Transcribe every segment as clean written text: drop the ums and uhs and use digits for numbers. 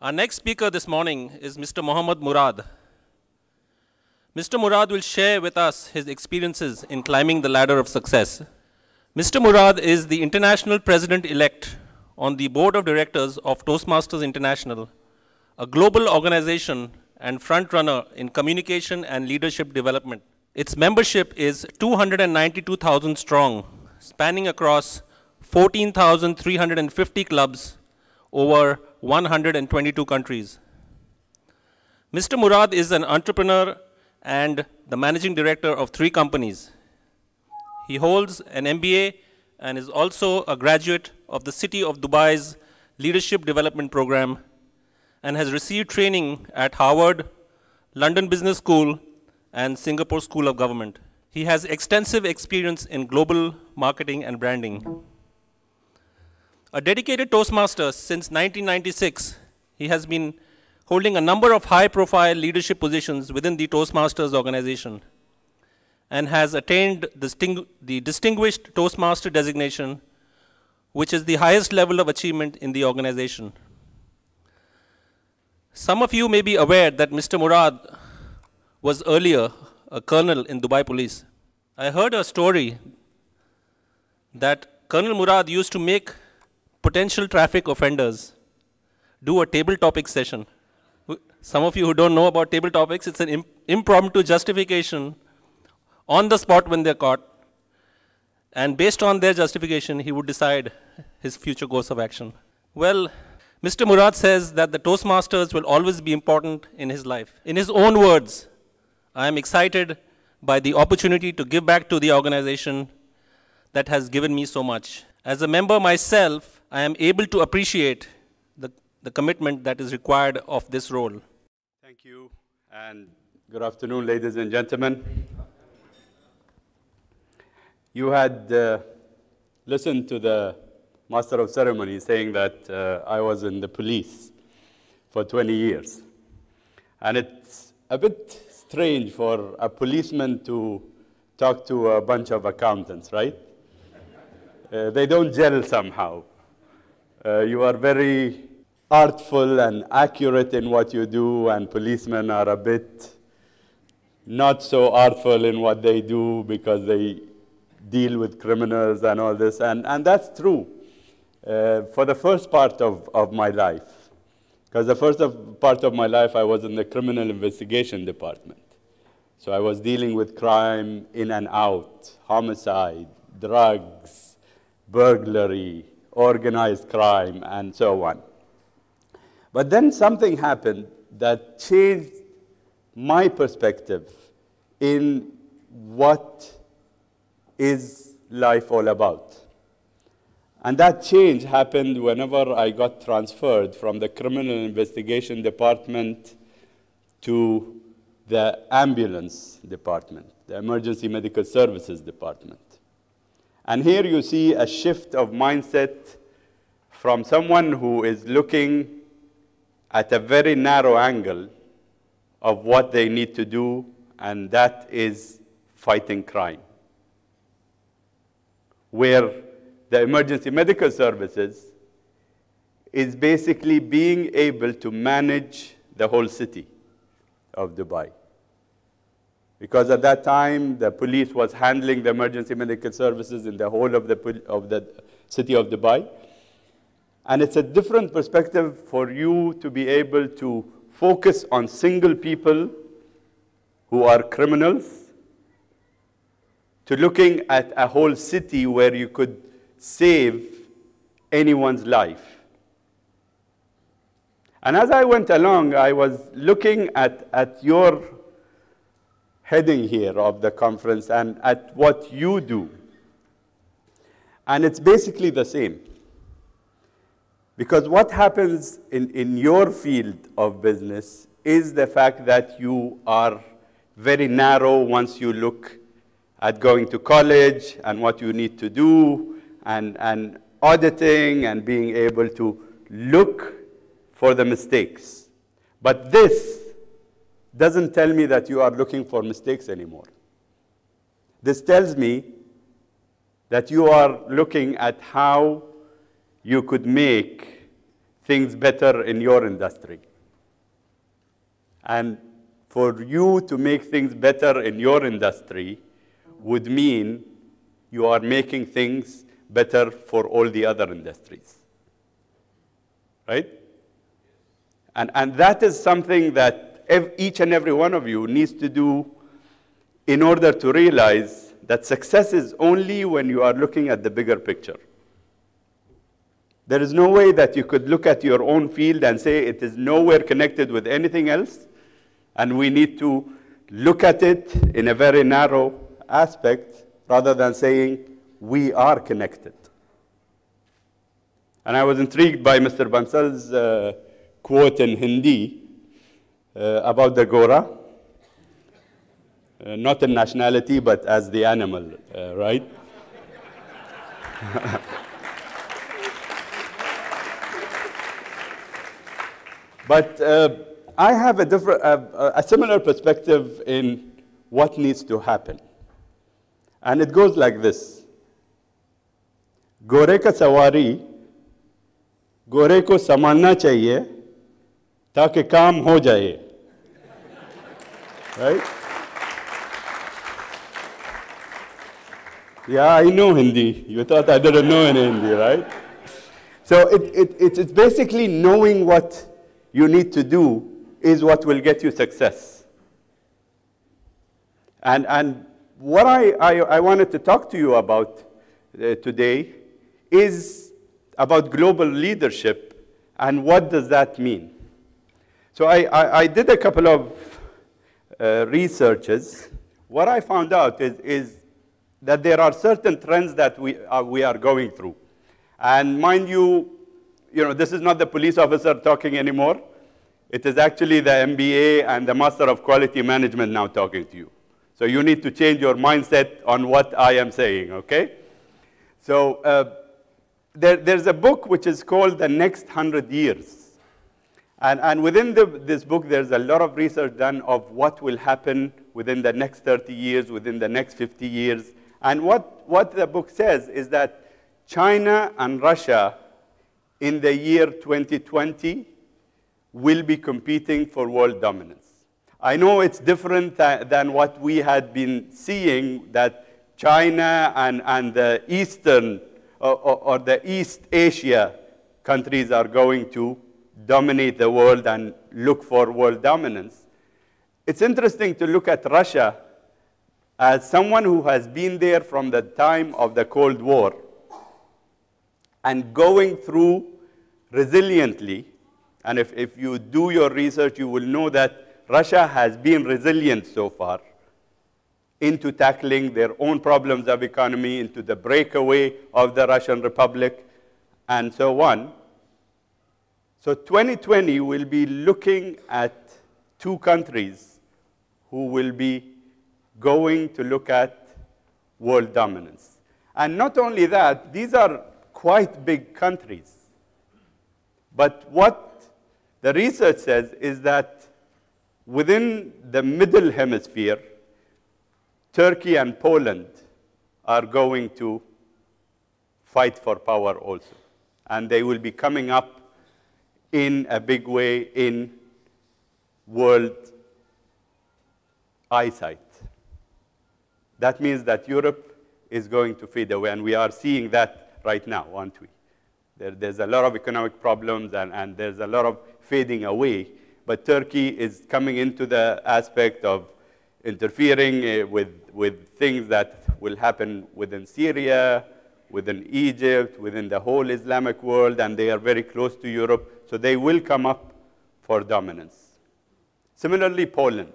Our next speaker this morning is Mr. Mohammed Murad. Mr. Murad will share with us his experiences in climbing the ladder of success. Mr. Murad is the international president-elect on the board of directors of Toastmasters International, a global organization and front-runner in communication and leadership development. Its membership is 292,000 strong, spanning across 14,350 clubs over 122 countries. Mr. Murad is an entrepreneur and the managing director of 3 companies. He holds an MBA and is also a graduate of the City of Dubai's Leadership Development Program and has received training at Harvard, London Business School, and Singapore School of Government. He has extensive experience in global marketing and branding. A dedicated Toastmaster since 1996, he has been holding a number of high-profile leadership positions within the Toastmasters organization and has attained the Distinguished Toastmaster designation, which is the highest level of achievement in the organization. Some of you may be aware that Mr. Murad was earlier a colonel in Dubai Police. I heard a story that Colonel Murad used to make potential traffic offenders do a table topic session. Some of you who don't know about table topics, it's an impromptu justification on the spot when they're caught. And based on their justification, he would decide his future course of action. Well, Mr. Murad says that the Toastmasters will always be important in his life. In his own words, I am excited by the opportunity to give back to the organization that has given me so much. As a member myself, I am able to appreciate the commitment that is required of this role. Thank you, and good afternoon, ladies and gentlemen. You had listened to the Master of Ceremony saying that I was in the police for 20 years. And it's a bit strange for a policeman to talk to a bunch of accountants, right? They don't gel somehow. You are very artful and accurate in what you do, and policemen are a bit not so artful in what they do because they deal with criminals and all this. And that's true for the first part of my life. Because the first part of my life, I was in the criminal investigation department. So I was dealing with crime in and out, homicide, drugs, burglary, organized crime, and so on. But then something happened that changed my perspective in what is life all about. And that change happened whenever I got transferred from the criminal investigation department to the ambulance department, the emergency medical services department. And here you see a shift of mindset from someone who is looking at a very narrow angle of what they need to do, and that is fighting crime. Where the emergency medical services is basically being able to manage the whole city of Dubai. Because at that time, the police was handling the emergency medical services in the whole of the city of Dubai. And it's a different perspective for you to be able to focus on single people who are criminals, to looking at a whole city where you could save anyone's life. And as I went along, I was looking at your heading here of the conference and at what you do. And it's basically the same. Because what happens in your field of business is the fact that you are very narrow once you look at going to college and what you need to do and auditing and being able to look for the mistakes. But this doesn't tell me that you are looking for mistakes anymore. This tells me that you are looking at how you could make things better in your industry. And for you to make things better in your industry would mean you are making things better for all the other industries. Right? And that is something that each and every one of you needs to do in order to realize that success is only when you are looking at the bigger picture. There is no way that you could look at your own field and say it is nowhere connected with anything else, and we need to look at it in a very narrow aspect rather than saying we are connected. And I was intrigued by Mr. Bansal's quote in Hindi about the Gora, not in nationality, but as the animal, right? But I have a similar perspective in what needs to happen. And it goes like this. गोरे का सवारी गोरे को संभालना चाहिए ताकि काम हो जाए. Right? Yeah, I know Hindi. You thought I didn't know any Hindi, right? So it's basically knowing what you need to do is what will get you success. And what I wanted to talk to you about today is about global leadership and what does that mean. So I did a couple of researches. What I found out is that there are certain trends that we are going through. And mind you, this is not the police officer talking anymore. It is actually the MBA and the Master of Quality Management now talking to you. So you need to change your mindset on what I am saying, okay? So there's a book which is called The Next 100 Years. And within this book, there's a lot of research done of what will happen within the next 30 years, within the next 50 years. And what the book says is that China and Russia in the year 2020 will be competing for world dominance. I know it's different than what we had been seeing, that China and the Eastern or the East Asia countries are going to dominate the world and look for world dominance. It's interesting to look at Russia as someone who has been there from the time of the Cold War and going through resiliently. And if you do your research, you will know that Russia has been resilient so far into tackling their own problems of economy, into the breakaway of the Russian Republic, and so on. So 2020 will be looking at two countries who will be going to look at world dominance. And not only that, these are quite big countries. But what the research says is that within the middle hemisphere, Turkey and Poland are going to fight for power also. And they will be coming up in a big way in world eyesight. That means that Europe is going to fade away, and we are seeing that right now, aren't we? There's a lot of economic problems, and there's a lot of fading away, but Turkey is coming into the aspect of interfering with things that will happen within Syria, within Egypt, within the whole Islamic world, and they are very close to Europe, so they will come up for dominance. Similarly, Poland.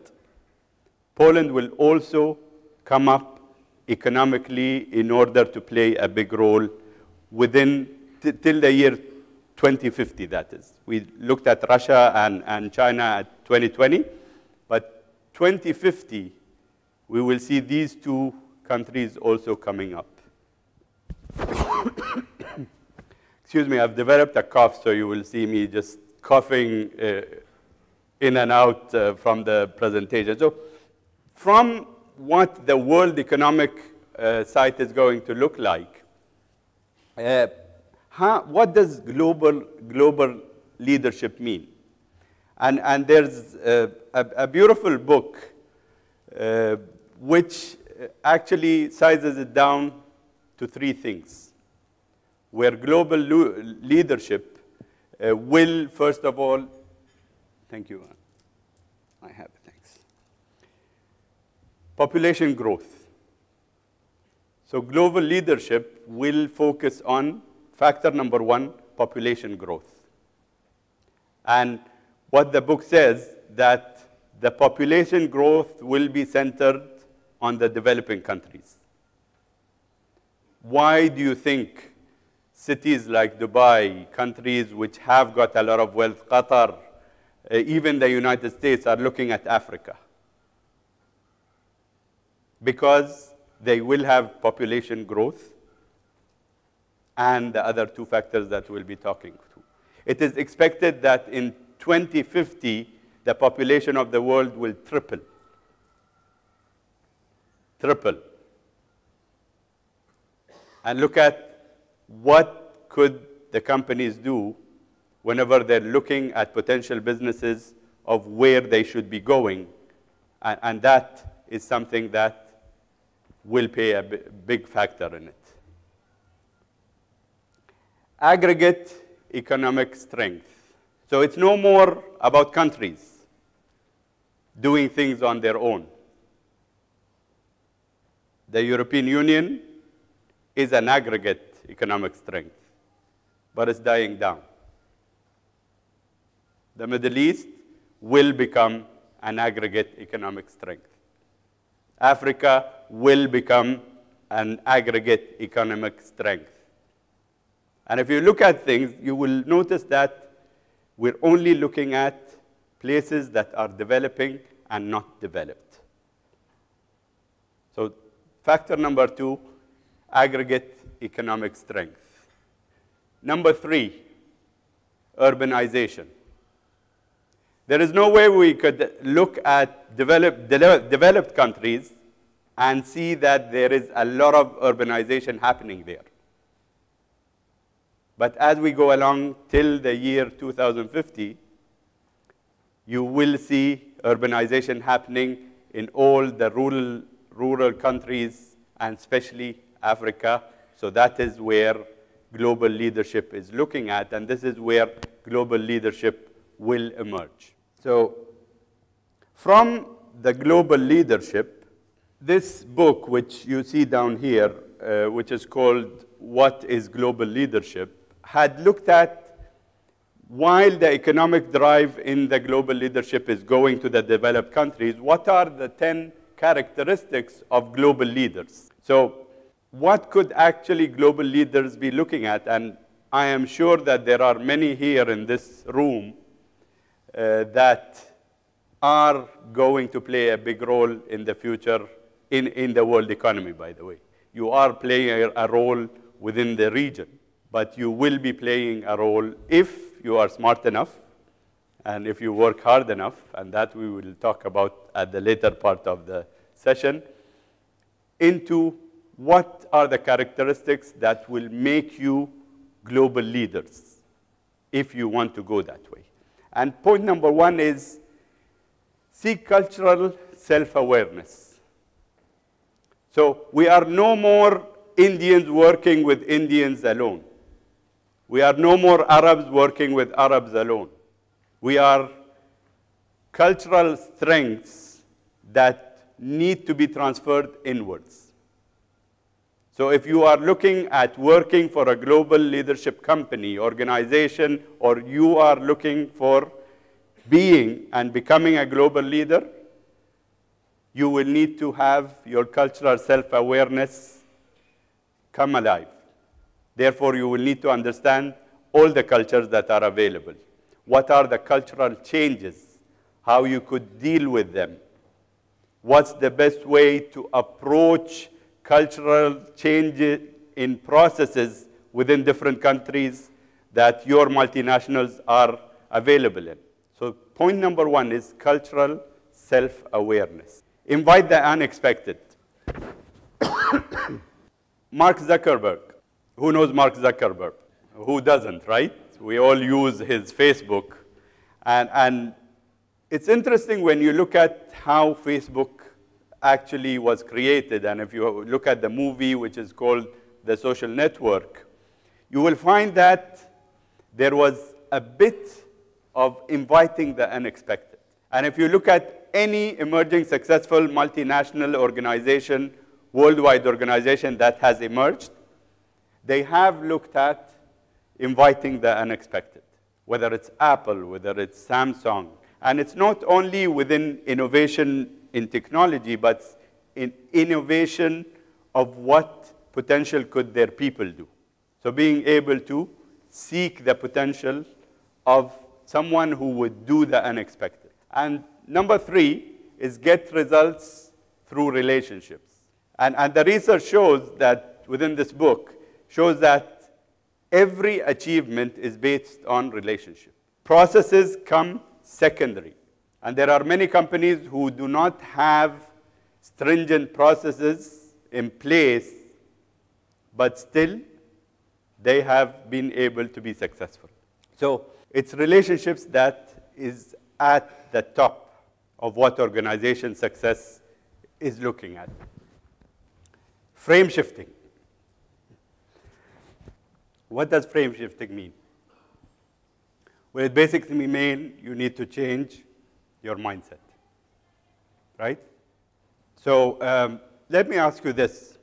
Poland will also come up economically in order to play a big role within, till the year 2050, that is. We looked at Russia and China at 2020, but 2050, we will see these two countries also coming up. Excuse me, I've developed a cough, so you will see me just coughing in and out from the presentation. So from what the World Economic site is going to look like, what does global leadership mean? And there's a beautiful book which actually sizes it down to three things, where global leadership will, first of all, thank you, I have it, thanks. Population growth. So global leadership will focus on factor number one, population growth. And what the book says, that the population growth will be centered on the developing countries. Why do you think cities like Dubai, countries which have got a lot of wealth, Qatar, even the United States are looking at Africa? Because they will have population growth and the other two factors that we'll be talking to. It is expected that in 2050, the population of the world will triple. Triple. And look at what could the companies do whenever they're looking at potential businesses of where they should be going. And that is something that will play a big factor in it. Aggregate economic strength. So it's no more about countries doing things on their own. The European Union is an aggregate economic strength, but it's dying down. The Middle East will become an aggregate economic strength. Africa will become an aggregate economic strength. And if you look at things, you will notice that we're only looking at places that are developing and not developed. So factor number two, aggregate economic strength. Number three, urbanization. There is no way we could look at developed countries and see that there is a lot of urbanization happening there. But as we go along till the year 2050, you will see urbanization happening in all the rural countries, and especially Africa. So that is where global leadership is looking at, and this is where global leadership will emerge. So from the global leadership, this book, which you see down here, which is called What is Global Leadership, had looked at, while the economic drive in the global leadership is going to the developed countries, what are the 10 characteristics of global leaders? So what could actually global leaders be looking at? And I am sure that there are many here in this room that are going to play a big role in the future in the world economy, by the way. You are playing a role within the region, but you will be playing a role if you are smart enough and if you work hard enough, and that we will talk about at the later part of the session, into what are the characteristics that will make you global leaders if you want to go that way. And point number one is seek cultural self-awareness. So we are no more Indians working with Indians alone. We are no more Arabs working with Arabs alone. We are cultural strengths that need to be transferred inwards. So if you are looking at working for a global leadership company, organization, or you are looking for being and becoming a global leader, you will need to have your cultural self-awareness come alive. Therefore, you will need to understand all the cultures that are available. What are the cultural changes? How you could deal with them? What's the best way to approach cultural changes in processes within different countries that your multinationals are available in? So point number one is cultural self-awareness. Invite the unexpected. Mark Zuckerberg. Who knows Mark Zuckerberg? Who doesn't, right? We all use his Facebook. And it's interesting when you look at how Facebook actually was created. And if you look at the movie, which is called The Social Network, you will find that there was a bit of inviting the unexpected. And if you look at any emerging successful multinational organization, worldwide organization that has emerged, they have looked at inviting the unexpected, whether it's Apple, whether it's Samsung. And it's not only within innovation in technology, but in innovation of what potential could their people do. So being able to seek the potential of someone who would do the unexpected. And number 3 is get results through relationships. And the research shows that, within this book, shows that every achievement is based on relationship. Processes come secondary. And there are many companies who do not have stringent processes in place, but still they have been able to be successful. So it's relationships that is at the top of what organization success is looking at. Frame shifting. What does frame shifting mean? Well, it basically means you need to change your mindset, right? So let me ask you this.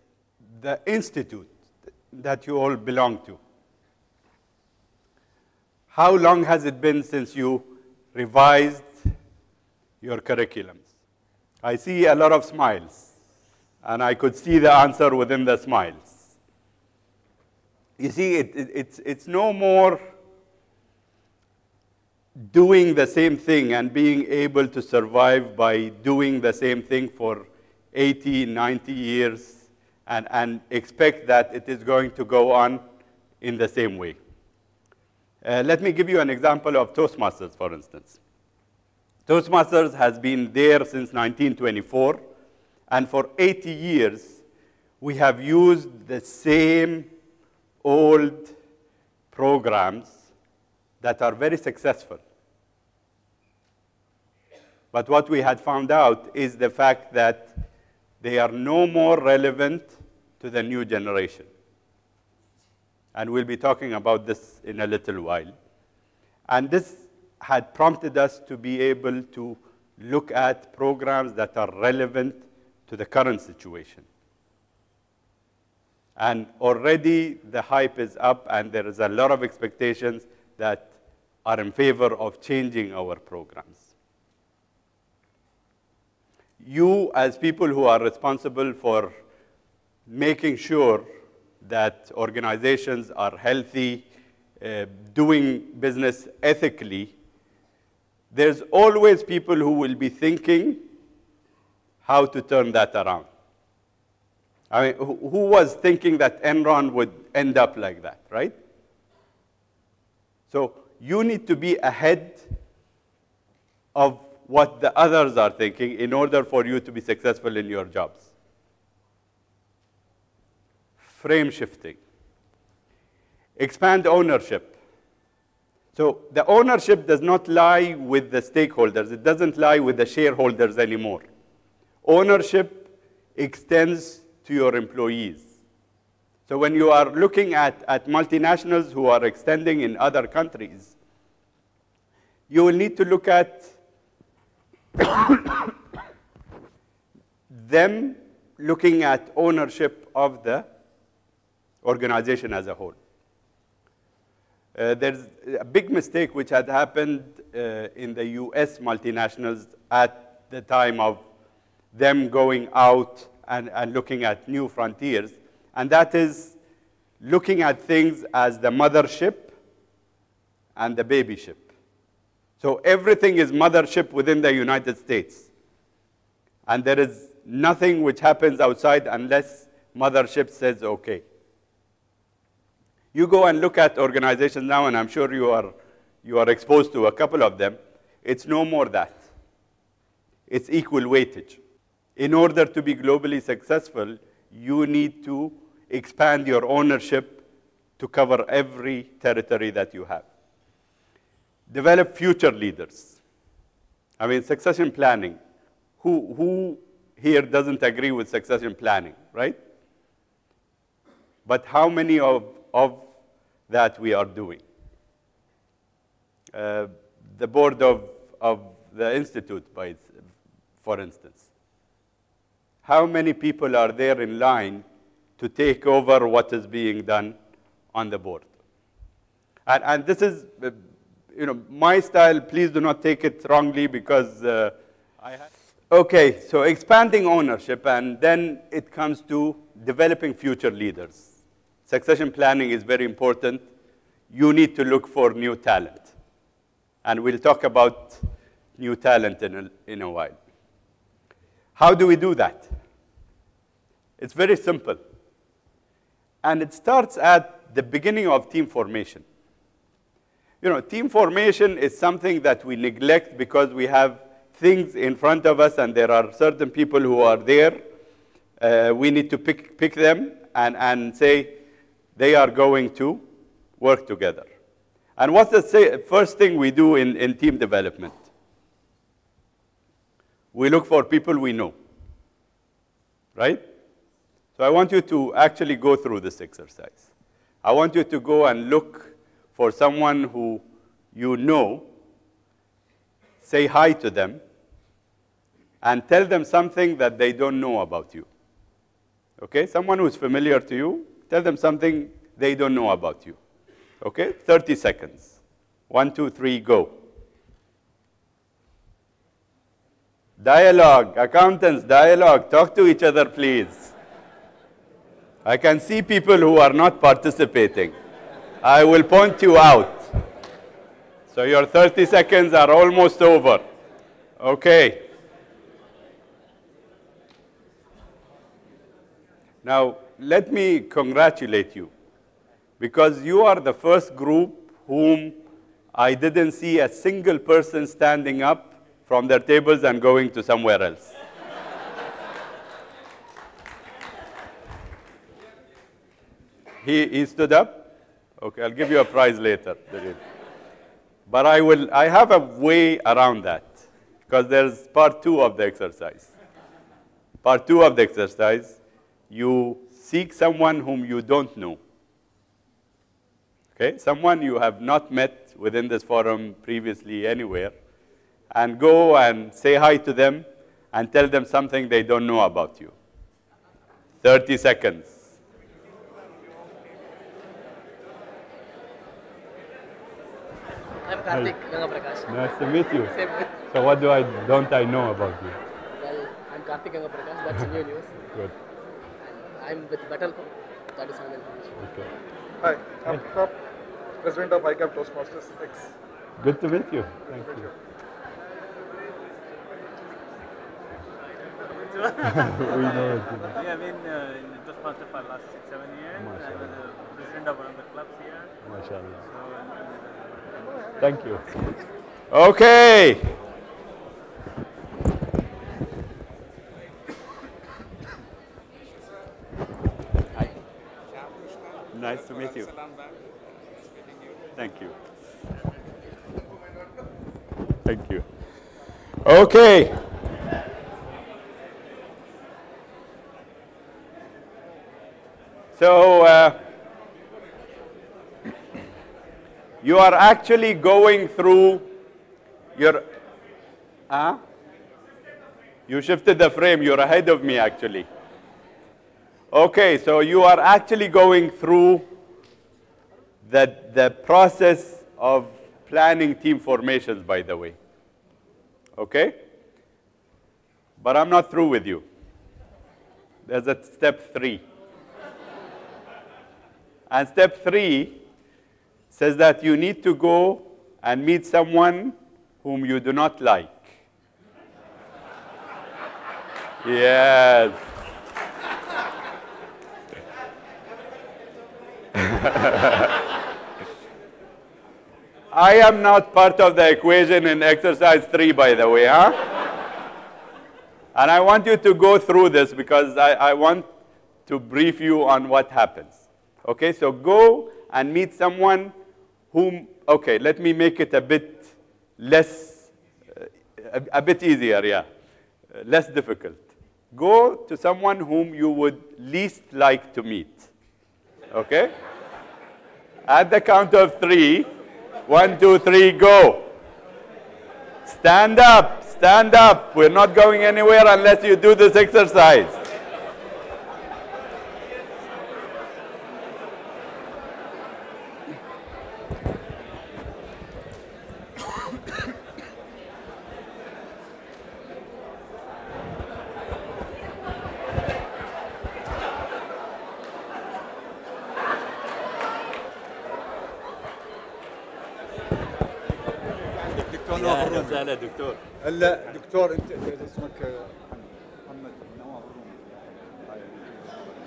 The institute that you all belong to, how long has it been since you revised your curriculums? I see a lot of smiles, and I could see the answer within the smiles. You see, it's no more doing the same thing and being able to survive by doing the same thing for 80, 90 years and expect that it is going to go on in the same way. Let me give you an example of Toastmasters, for instance. Toastmasters has been there since 1924, and for 80 years, we have used the same old programs that are very successful. But what we had found out is the fact that they are no more relevant to the new generation. And we'll be talking about this in a little while. And this had prompted us to be able to look at programs that are relevant to the current situation. And already the hype is up, and there is a lot of expectations that are in favor of changing our programs. You, as people who are responsible for making sure that organizations are healthy, doing business ethically, there's always people who will be thinking how to turn that around. I mean, who was thinking that Enron would end up like that, right? So you need to be ahead of what the others are thinking in order for you to be successful in your jobs. Frame shifting. Expand ownership. So the ownership does not lie with the stakeholders. It doesn't lie with the shareholders anymore. Ownership extends to your employees. So when you are looking at multinationals who are extending in other countries, you will need to look at them looking at ownership of the organization as a whole. There's a big mistake which had happened in the US multinationals at the time of them going out and looking at new frontiers, and that is looking at things as the mothership and the baby ship. So everything is mothership within the United States, and there is nothing which happens outside unless mothership says okay. You go and look at organizations now, and I'm sure you are exposed to a couple of them. It's no more that. It's equal weightage. In order to be globally successful, you need to expand your ownership to cover every territory that you have. develop future leaders. I mean, succession planning. Who here doesn't agree with succession planning, right? But how many of that we are doing? The board of the institute, for instance. How many people are there in line to take over what is being done on the board? And this is, my style. Please do not take it wrongly, because okay, so expanding ownership, and then it comes to developing future leaders. Succession planning is very important. You need to look for new talent. And we'll talk about new talent in a while. How do we do that? It's very simple. And it starts at the beginning of team formation. Team formation is something that we neglect because we have things in front of us and there are certain people who are there. We need to pick them and say they are going to work together. And what's the first thing we do in team development? We look for people we know, right? So I want you to actually go through this exercise. I want you to go and look for someone who you know, say hi to them, and tell them something that they don't know about you. Okay? Someone who's familiar to you, tell them something they don't know about you. Okay? 30 seconds. 1, 2, 3, go. Dialogue. Accountants, dialogue. Talk to each other, please. I can see people who are not participating. I will point you out. So your 30 seconds are almost over. Okay. Now, let me congratulate you, because you are the first group whom I didn't see a single person standing up from their tables and going to somewhere else. He stood up? Okay, I'll give you a prize later. But I have a way around that, because there's part 2 of the exercise. Part 2 of the exercise, you seek someone whom you don't know. Okay, someone you have not met within this forum previously anywhere, and go and say hi to them and tell them something they don't know about you. 30 seconds. I'm Karthik Gangaprakash. Nice to meet you. So what don't I know about you? Well, I'm Karthik Gangaprakash. That's new news. Good. I'm with Batalco. That is another information. Okay. Hi, I'm Prop, President of ICAP Toastmasters X. Good to meet you. Thank you. We know it. Yeah, I've been in the Toastmaster for the last 6-7 years. I was the president of one of the clubs here. MashaAllah. So, Thank you. Okay. Hi. Nice to meet you. Thank you. Thank you. Okay. So you are actually going through your, you shifted the frame, you're ahead of me actually. Okay, so you are actually going through the process of planning team formations, by the way. Okay? But I'm not through with you. There's a step 3. And step 3 says that you need to go and meet someone whom you do not like. Yes. I am not part of the equation in exercise 3, by the way, huh? And I want you to go through this because I want to brief you on what happens. Okay, so go and meet someone whom, okay, let me make it a bit less, a bit easier, yeah, less difficult. Go to someone whom you would least like to meet, okay? At the count of 3, 1, 2, 3, go. Stand up, stand up. We're not going anywhere unless you do this exercise. دكتور أهلا وسهلا دكتور. هلا دكتور انت اسمك محمد نواف الرومي.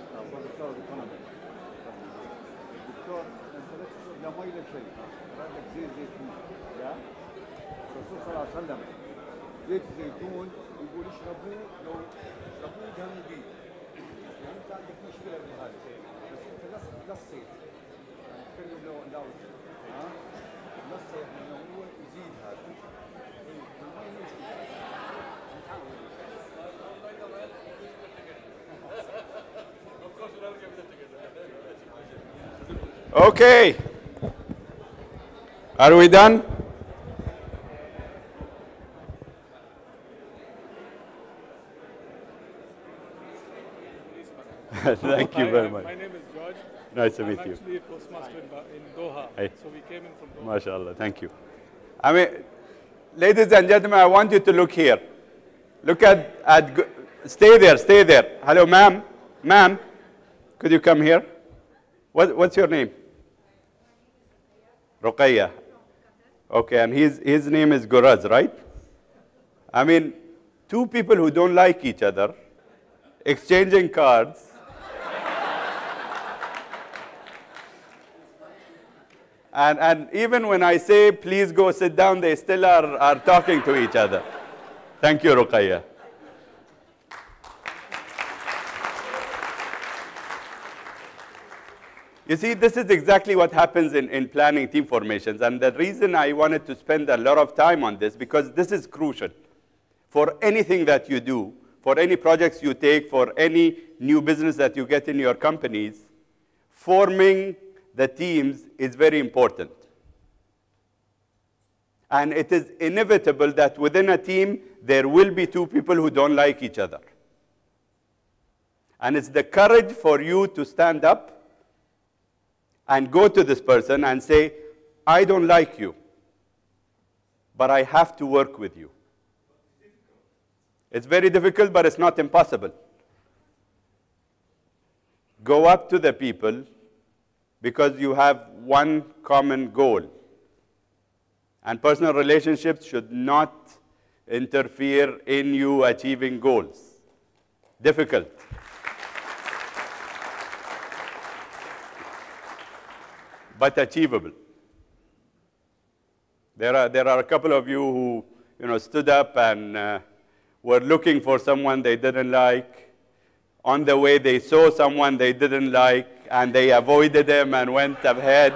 دكتور دكتور انت لا تشرب لا مي لا شيء، عندك زيت زيتون. يا الرسول صلى الله عليه وسلم زيت الزيتون يقول اشربوه لو اشربوه دهنوا بيه. يعني انت عندك مشكله بهذا بس انت لا الصيف يعني تكلم لو ها لا الصيف انه هو يزيد هذا. Okay. Are we done? Thank you very much. My name is George. Nice to meet I'm you. actually a postmaster in Doha. Hey. So we came in from Doha. MashaAllah, thank you. I mean, ladies and gentlemen, I want you to look here. Look stay there, stay there. Hello, ma'am. Ma'am, could you come here? What's your name? Ruqayya. Okay, and his name is Guraz, right? I mean, two people who don't like each other, exchanging cards. And even when I say, please go sit down, they still are talking to each other. Thank you, Ruqayya. You see, this is exactly what happens in planning team formations. And the reason I wanted to spend a lot of time on this, because this is crucial for anything that you do, for any projects you take, for any new business that you get in your companies. Forming the teams is very important. And it is inevitable that within a team, there will be two people who don't like each other. And it's the courage for you to stand up and go to this person and say, I don't like you, but I have to work with you. It's very difficult, but it's not impossible. Go up to the people because you have one common goal. And personal relationships should not interfere in you achieving goals. Difficult. But achievable. There are a couple of you who stood up and were looking for someone they didn't like. On the way, they saw someone they didn't like, and they avoided them and went ahead.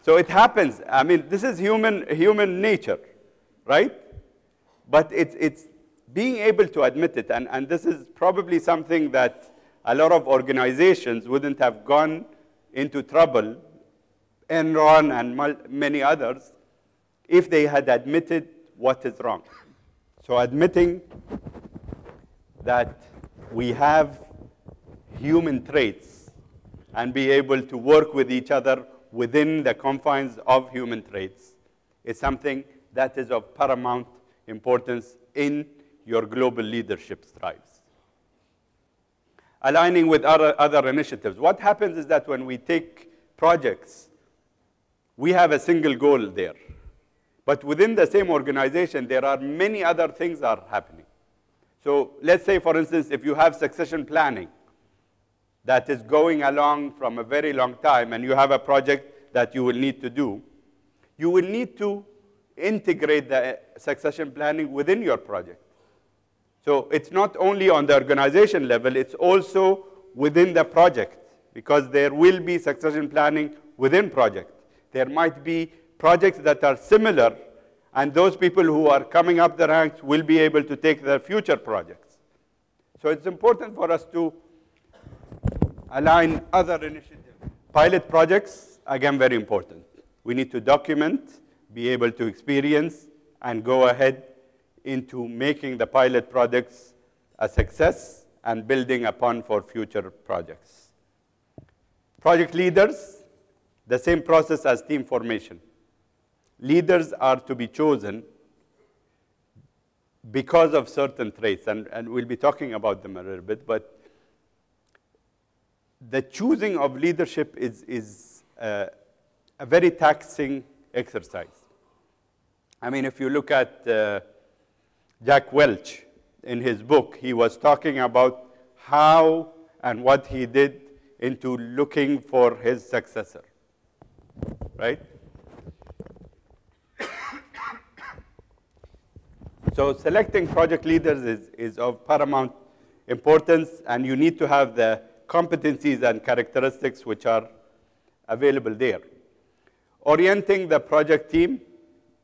So it happens. I mean, this is human nature, right? But it's being able to admit it, and this is probably something that a lot of organizations wouldn't have gone into trouble, Enron and many others, if they had admitted what is wrong. So admitting that we have human traits and be able to work with each other within the confines of human traits is something that is of paramount importance in your global leadership strives. Aligning with other initiatives. What happens is that when we take projects, we have a single goal there. But within the same organization, there are many other things are happening. So let's say, for instance, if you have succession planning that is going along from a very long time, and you have a project that you will need to do, you will need to integrate the succession planning within your project. So it's not only on the organization level, it's also within the project, because there will be succession planning within project. There might be projects that are similar, and those people who are coming up the ranks will be able to take their future projects. So it's important for us to align other initiatives. Pilot projects, again, very important. We need to document, be able to experience, and go ahead into making the pilot projects a success and building upon for future projects. Project leaders, the same process as team formation. Leaders are to be chosen because of certain traits, and we'll be talking about them a little bit, but the choosing of leadership is a very taxing exercise. I mean, if you look at Jack Welch in his book, he was talking about how and what he did into looking for his successor, right? So selecting project leaders is of paramount importance, and you need to have the competencies and characteristics which are available there. Orienting the project team,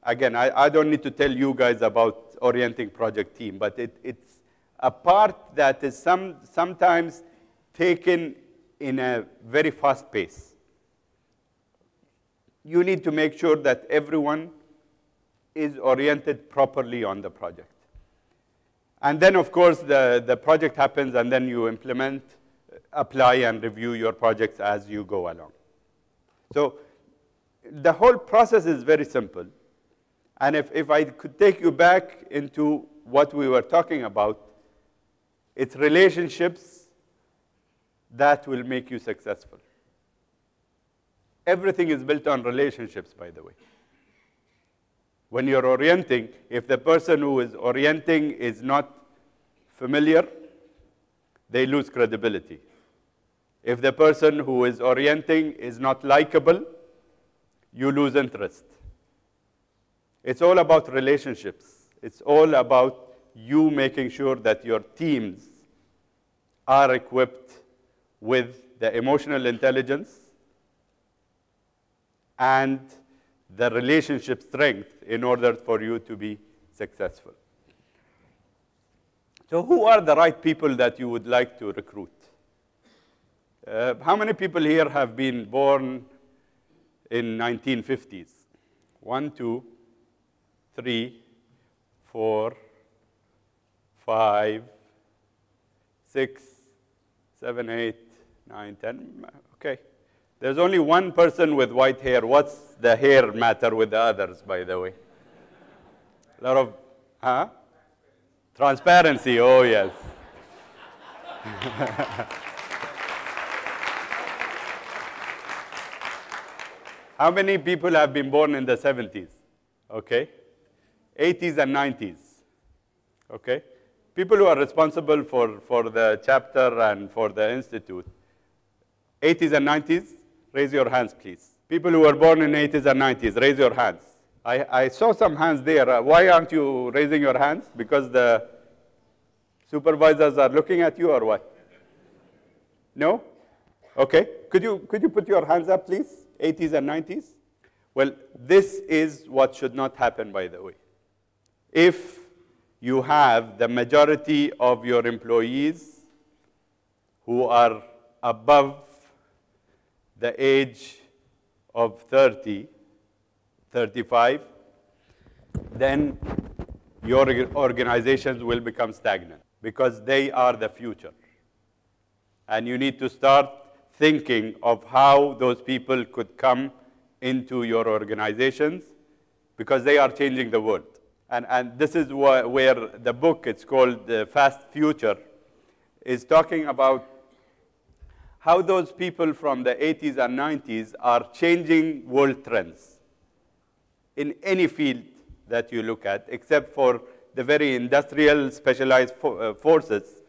again, I don't need to tell you guys about orienting project team, but it's a part that is sometimes taken in a very fast pace. You need to make sure that everyone is oriented properly on the project. And then, of course, the project happens, and then you implement, apply, and review your projects as you go along. So the whole process is very simple. And if I could take you back into what we were talking about, it's relationships that will make you successful. Everything is built on relationships, by the way. When you're orienting, if the person who is orienting is not familiar, they lose credibility. If the person who is orienting is not likable, you lose interest. It's all about relationships. It's all about you making sure that your teams are equipped with the emotional intelligence and the relationship strength in order for you to be successful. So who are the right people that you would like to recruit? How many people here have been born in 1950s? 1, 2, 3, 4, 5, 6, 7, 8, 9, 10. Okay. There's only one person with white hair. What's the hair matter with the others, by the way? A lot of, huh? Transparency, oh yes. How many people have been born in the 70s? Okay. 80s and 90s. Okay. People who are responsible for the chapter and for the institute. 80s and 90s, raise your hands, please. People who were born in 80s and 90s, raise your hands. I saw some hands there. Why aren't you raising your hands? Because the supervisors are looking at you or what? No? Okay. Could you put your hands up, please? 80s and 90s? Well, this is what should not happen, by the way. If you have the majority of your employees who are above the age of 30, 35, then your organizations will become stagnant because they are the future. And you need to start thinking of how those people could come into your organizations because they are changing the world. And this is where the book, it's called The Fast Future, is talking about how those people from the 80s and 90s are changing world trends in any field that you look at, except for the very industrial specialized forces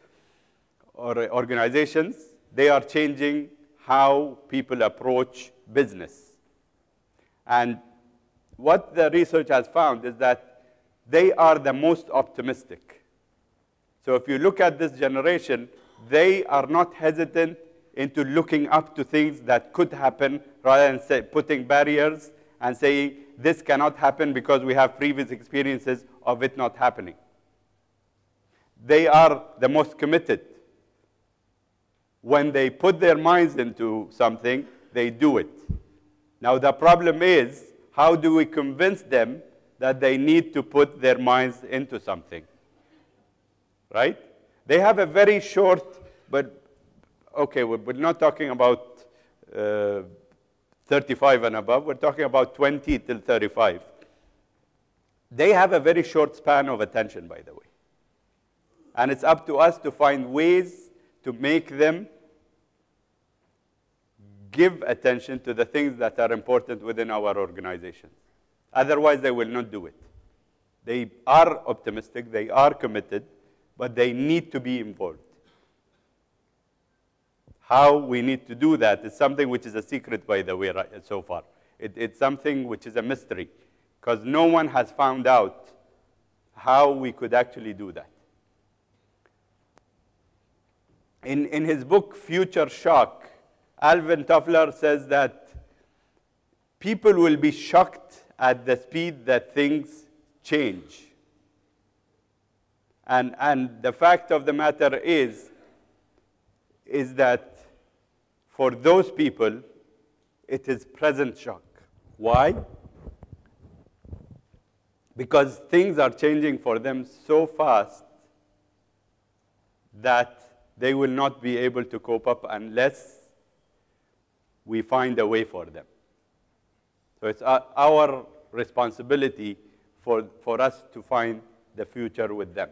or organizations. They are changing how people approach business. And what the research has found is that they are the most optimistic. So if you look at this generation, they are not hesitant into looking up to things that could happen rather than putting barriers and say this cannot happen because we have previous experiences of it not happening. They are the most committed. When they put their minds into something, they do it. Now the problem is, how do we convince them that they need to put their minds into something? Right? They have a very short, but okay, we're not talking about 35 and above. We're talking about 20 till 35. They have a very short span of attention, by the way. And it's up to us to find ways to make them give attention to the things that are important within our organizations. Otherwise, they will not do it. They are optimistic, they are committed, but they need to be involved. How we need to do that is something which is a secret, by the way, so far. It's something which is a mystery, because no one has found out how we could actually do that. In his book, Future Shock, Alvin Toffler says that people will be shocked at the speed that things change. And the fact of the matter is that for those people, it is present shock. Why? Because things are changing for them so fast that they will not be able to cope up unless we find a way for them. So it's our responsibility for us to find the future with them.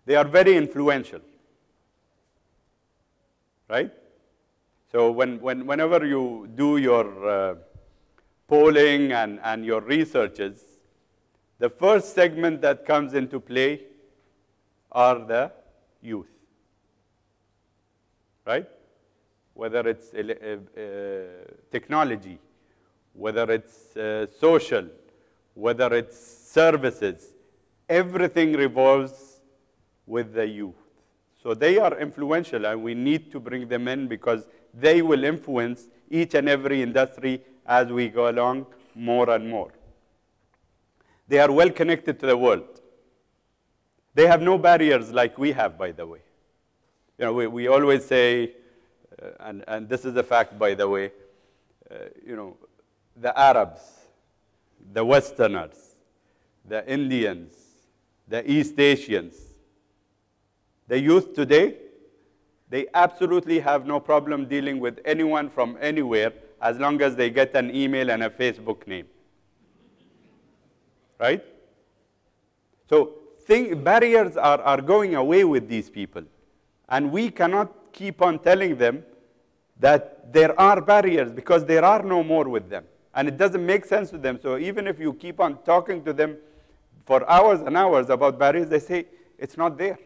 They are very influential, right? So whenever you do your polling and your researches, the first segment that comes into play are the youth, right? Whether it's technology, whether it's social, whether it's services, everything revolves with the youth. So they are influential, and we need to bring them in because they will influence each and every industry as we go along more and more. They are well connected to the world. They have no barriers like we have, by the way. You know, we always say, and this is a fact, by the way, you know, the Arabs, the Westerners, the Indians, the East Asians, the youth today, they absolutely have no problem dealing with anyone from anywhere as long as they get an email and a Facebook name. Right? So barriers are going away with these people. And we cannot keep on telling them that there are barriers because there are no more with them. And it doesn't make sense to them. So even if you keep on talking to them for hours and hours about barriers, they say it's not there.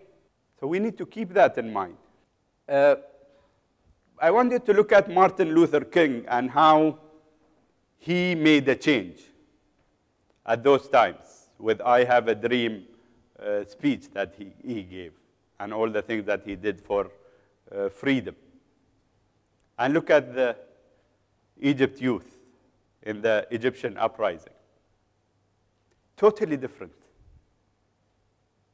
So we need to keep that in mind. I want you to look at Martin Luther King and how he made a change at those times with I Have a Dream speech that he gave and all the things that he did for freedom. And look at the Egypt youth in the Egyptian uprising. Totally different.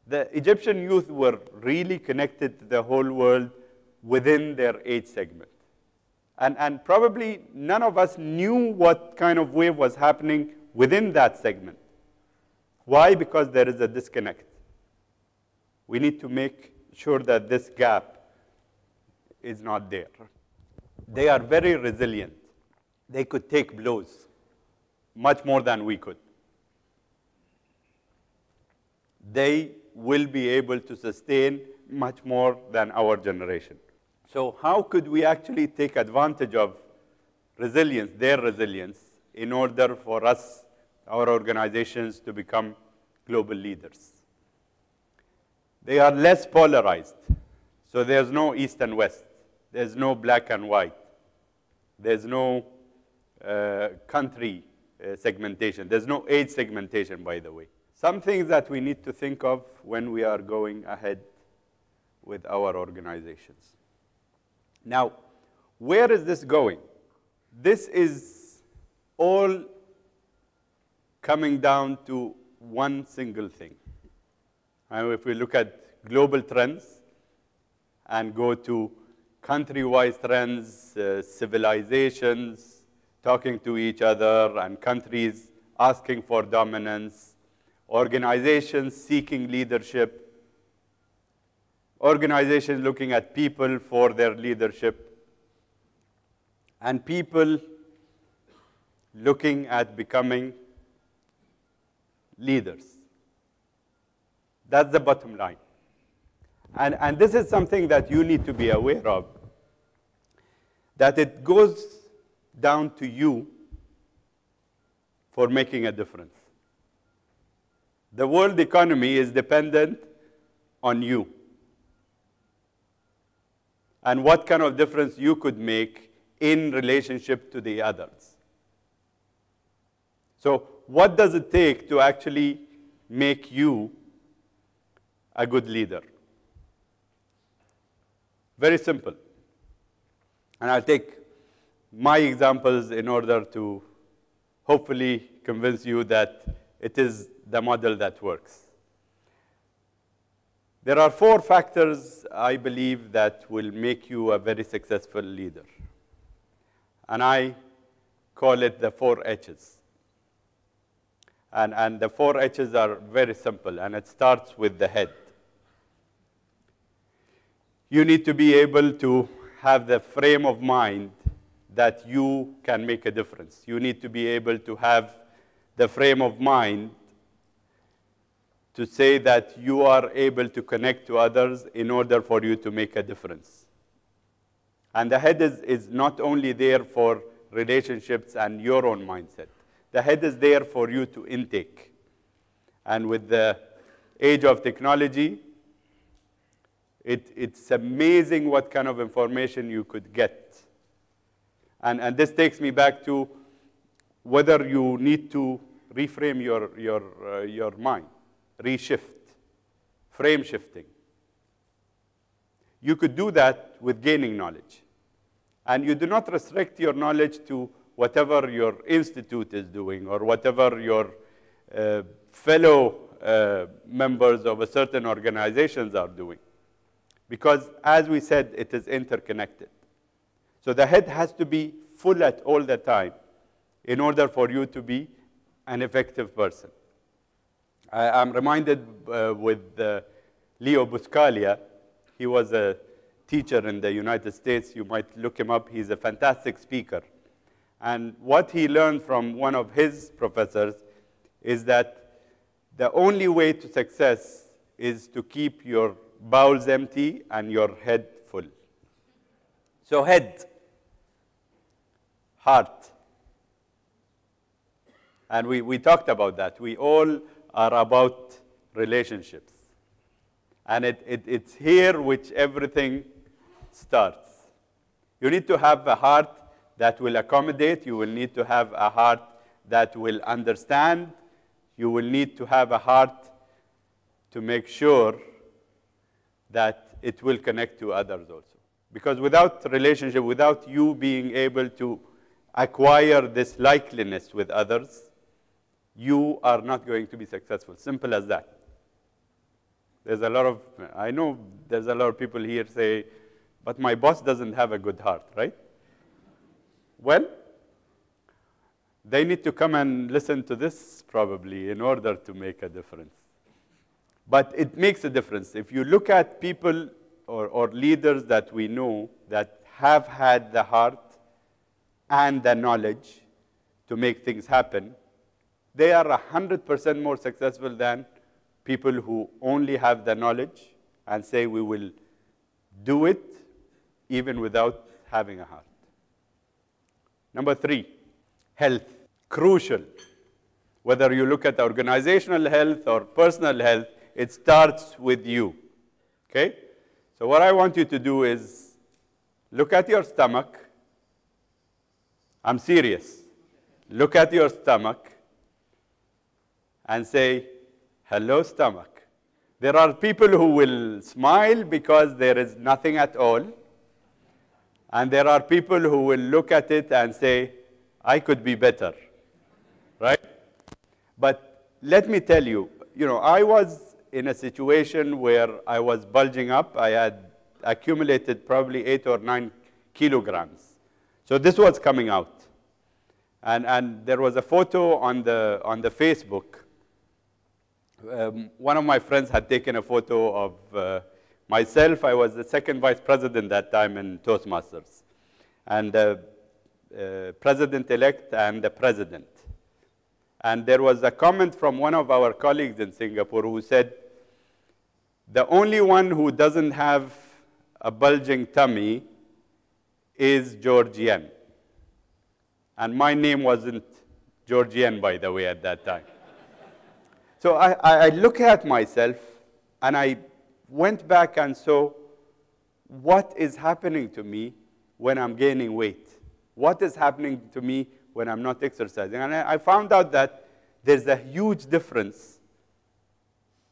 The Egyptian youth were really connected to the whole world within their age segment. And probably none of us knew what kind of wave was happening within that segment. Why? Because there is a disconnect. We need to make sure that this gap is not there. They are very resilient. They could take blows much more than we could. They will be able to sustain much more than our generation. So how could we actually take advantage of resilience, their resilience, in order for us, our organizations, to become global leaders? They are less polarized. So there's no East and West. There's no black and white. There's no country segmentation. There's no age segmentation, by the way. Some things that we need to think of when we are going ahead with our organizations. Now, where is this going? This is all coming down to one single thing. And if we look at global trends and go to country-wise trends, civilizations talking to each other, and countries asking for dominance, organizations seeking leadership, organizations looking at people for their leadership, and people looking at becoming leaders. That's the bottom line. And this is something that you need to be aware of, that it goes down to you for making a difference. The world economy is dependent on you and what kind of difference you could make in relationship to the others. So what does it take to actually make you a good leader? Very simple. And I'll take my examples in order to hopefully convince you that it is the model that works. There are 4 factors, I believe, that will make you a very successful leader. And I call it the 4 H's. And the 4 H's are very simple, and it starts with the head. You need to be able to have the frame of mind that you can make a difference. You need to be able to have the frame of mind to say that you are able to connect to others in order for you to make a difference. And the head is not only there for relationships and your own mindset. The head is there for you to intake. And with the age of technology, it's amazing what kind of information you could get. And this takes me back to whether you need to reframe your mind, reshift, frame shifting. You could do that with gaining knowledge. And you do not restrict your knowledge to whatever your institute is doing or whatever your fellow members of a certain organizations are doing. Because, as we said, it is interconnected. So the head has to be full at all the time in order for you to be an effective person. I'm reminded with Leo Buscaglia. He was a teacher in the United States. You might look him up. He's a fantastic speaker. And what he learned from one of his professors is that the only way to success is to keep your bowels empty and your head full. So head, heart. And we talked about that. We all are about relationships. And it's here which everything starts. You need to have a heart that will accommodate. You will need to have a heart that will understand. You will need to have a heart to make sure that it will connect to others also. Because without relationship, without you being able to acquire this likeliness with others, you are not going to be successful. Simple as that. There's a lot of, I know there's a lot of people here say, but my boss doesn't have a good heart, right? Well, they need to come and listen to this probably in order to make a difference. But it makes a difference. If you look at people or leaders that we know that have had the heart and the knowledge to make things happen, they are 100% more successful than people who only have the knowledge and say we will do it even without having a heart. Number 3, health. Crucial. Whether you look at organizational health or personal health, it starts with you. Okay? So what I want you to do is look at your stomach. I'm serious. Look at your stomach and say, hello, stomach. There are people who will smile because there is nothing at all. And there are people who will look at it and say, I could be better. Right? But let me tell you, I was in a situation where I was bulging up. I had accumulated probably 8 or 9 kilograms. So this was coming out. And there was a photo on the Facebook. One of my friends had taken a photo of myself. I was the second vice president that time in Toastmasters. And the president-elect and the president. And there was a comment from one of our colleagues in Singapore who said, the only one who doesn't have a bulging tummy is Georgian. And my name wasn't Georgian, by the way, at that time. So I look at myself, and I went back and saw what is happening to me when I'm gaining weight. What is happening to me when I'm not exercising? And I found out that there's a huge difference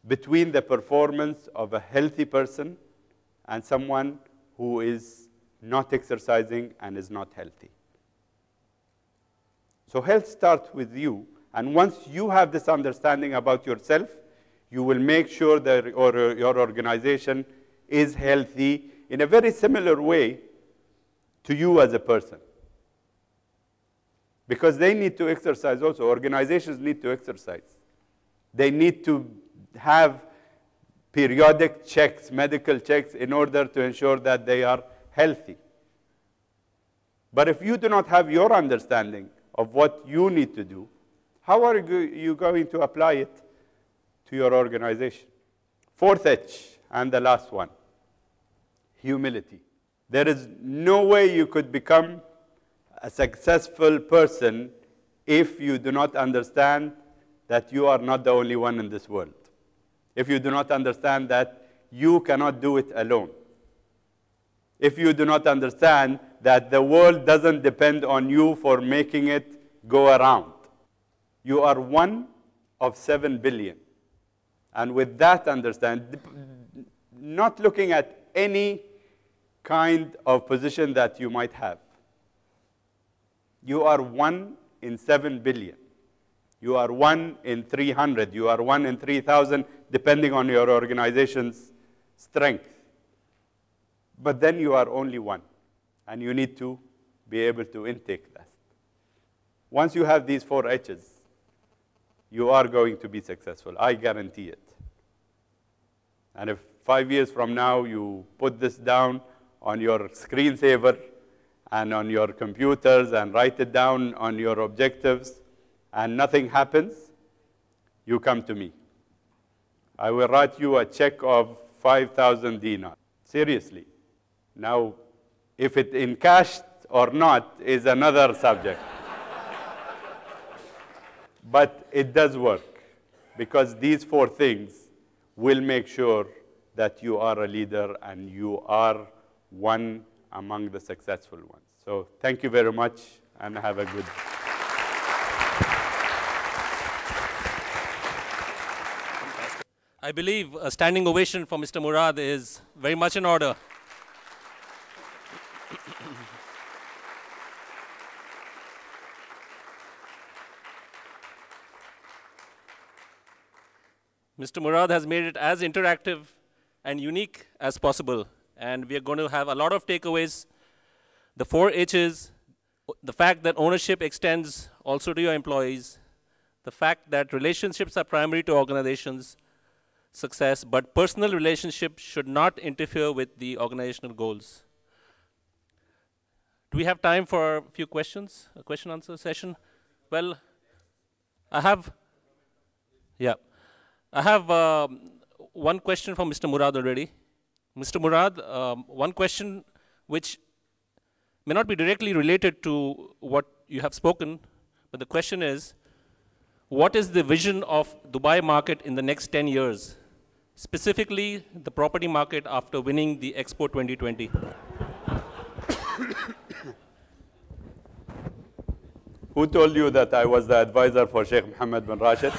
between the performance of a healthy person and someone who is not exercising and is not healthy. So health starts with you. And once you have this understanding about yourself, you will make sure that your organization is healthy in a very similar way to you as a person. Because they need to exercise also. Organizations need to exercise. They need to have periodic checks, medical checks, in order to ensure that they are healthy. But if you do not have your understanding of what you need to do, how are you going to apply it to your organization? Fourth H, and the last one, humility. There is no way you could become a successful person if you do not understand that you are not the only one in this world. If you do not understand that you cannot do it alone. If you do not understand that the world doesn't depend on you for making it go around. You are one of 7 billion. And with that understanding, not looking at any kind of position that you might have. You are 1 in 7 billion. You are 1 in 300. You are 1 in 3,000, depending on your organization's strength. But then you are only one, and you need to be able to intake that. Once you have these 4 H's, you are going to be successful. I guarantee it. And if 5 years from now you put this down on your screensaver and on your computers and write it down on your objectives and nothing happens, you come to me. I will write you a check of 5,000 dinars. Seriously. Now, if it in cash or not is another subject. But it does work, because these 4 things will make sure that you are a leader and you are one among the successful ones. So thank you very much, and have a good day. I believe a standing ovation for Mr. Murad is very much in order. Mr. Murad has made it as interactive and unique as possible. And we are going to have a lot of takeaways. The 4 H's, the fact that ownership extends also to your employees, the fact that relationships are primary to organizations' success, but personal relationships should not interfere with the organizational goals. Do we have time for a few questions, a question-answer session? Well, I have one question from Mr. Murad already. Mr. Murad, one question which may not be directly related to what you have spoken, but the question is, what is the vision of Dubai market in the next 10 years? Specifically, the property market after winning the Expo 2020. Who told you that I was the advisor for Sheikh Mohammed bin Rashid?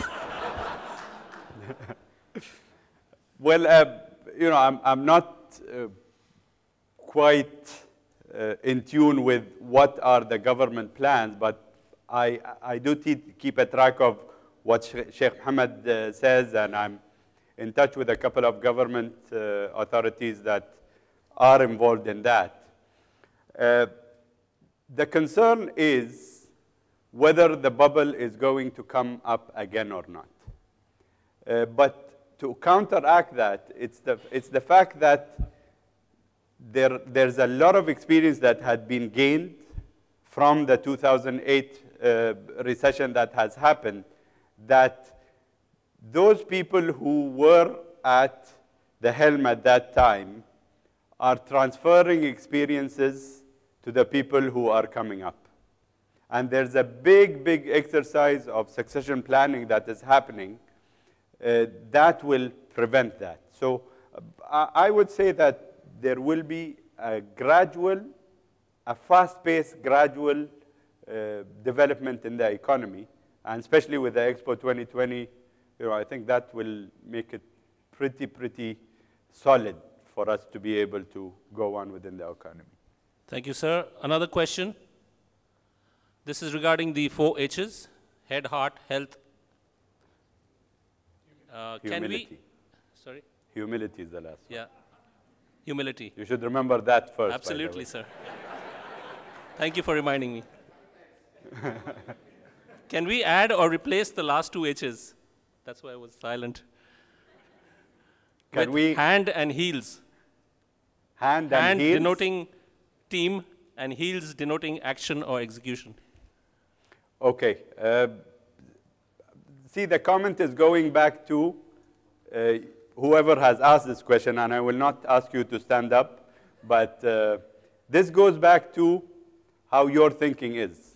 Well, I'm not quite in tune with what are the government plans, but I do keep a track of what Sheikh Mohammed says, and I'm in touch with a couple of government authorities that are involved in that. The concern is whether the bubble is going to come up again or not. But to counteract that, it's the fact that there's a lot of experience that had been gained from the 2008 recession that has happened, that those people who were at the helm at that time are transferring experiences to the people who are coming up. And there's a big, big exercise of succession planning that is happening that will prevent that. So I would say that there will be a gradual, a fast-paced, gradual development in the economy, and especially with the Expo 2020, I think that will make it pretty solid for us to be able to go on within the economy. Thank you, sir. Another question. This is regarding the 4 H's, head, heart, health. Humility. Sorry? Humility is the last one. Yeah. Humility. You should remember that first. Absolutely, sir. Thank you for reminding me. Can we add or replace the last 2 H's? That's why I was silent. Can we? Hand and heels. Hand and heels? Denoting team and heels denoting action or execution. Okay. See, the comment is going back to whoever has asked this question, and I will not ask you to stand up, but this goes back to how your thinking is.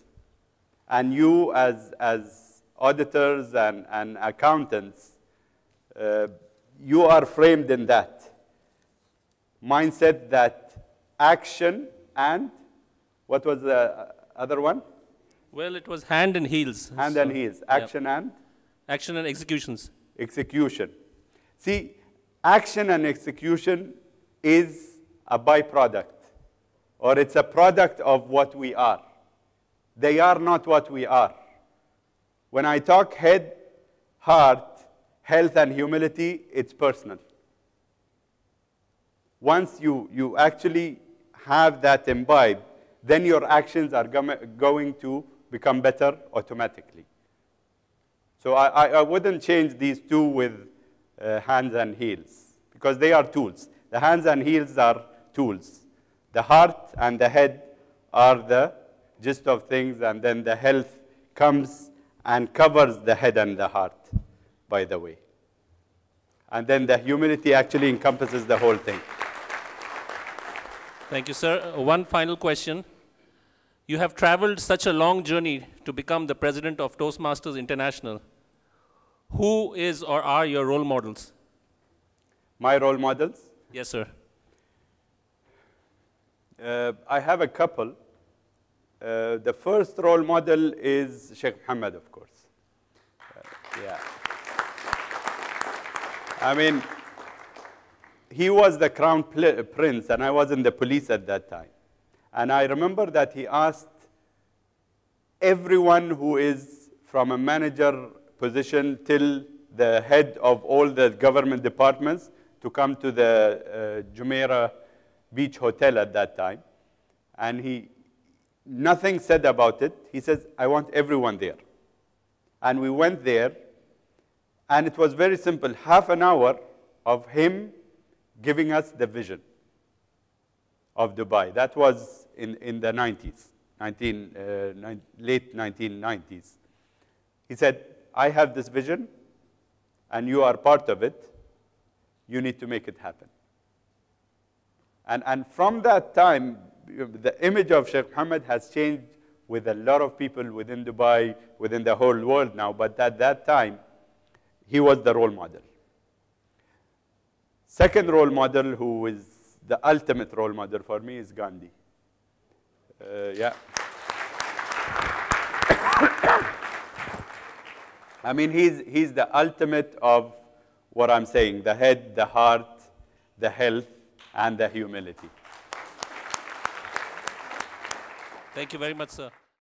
And you as auditors and accountants, you are framed in that mindset that action and, what was the other one? Well, it was hand and heels. Hand and heels. Action and? Action and executions. Execution. See, action and execution is a byproduct, or it's a product of what we are. They are not what we are. When I talk head, heart, health, and humility, it's personal. Once you actually have that imbibed, then your actions are going to become better automatically. So I wouldn't change these two with hands and heels, because they are tools. The hands and heels are tools. The heart and the head are the gist of things, and then the health comes and covers the head and the heart, by the way. And then the humility actually encompasses the whole thing. Thank you, sir. One final question. You have traveled such a long journey to become the president of Toastmasters International. Who is or are your role models? My role models? Yes, sir. I have a couple. The first role model is Sheikh Mohammed, of course. Yeah. I mean, he was the crown prince, and I was in the police at that time. And I remember that he asked everyone who is from a manager position till the head of all the government departments to come to the Jumeirah Beach Hotel at that time. And he, nothing said about it. He says, I want everyone there. And we went there, and it was very simple. Half an hour of him giving us the vision of Dubai. That was in the 90s, late 1990s. He said, I have this vision, and you are part of it. You need to make it happen. And from that time, the image of Sheikh Mohammed has changed with a lot of people within Dubai, within the whole world now, but at that time, he was the role model. Second role model, who is the ultimate role model for me, is Gandhi. Yeah. I mean, he's the ultimate of what I'm saying, the head, the heart, the health, and the humility. Thank you very much, sir.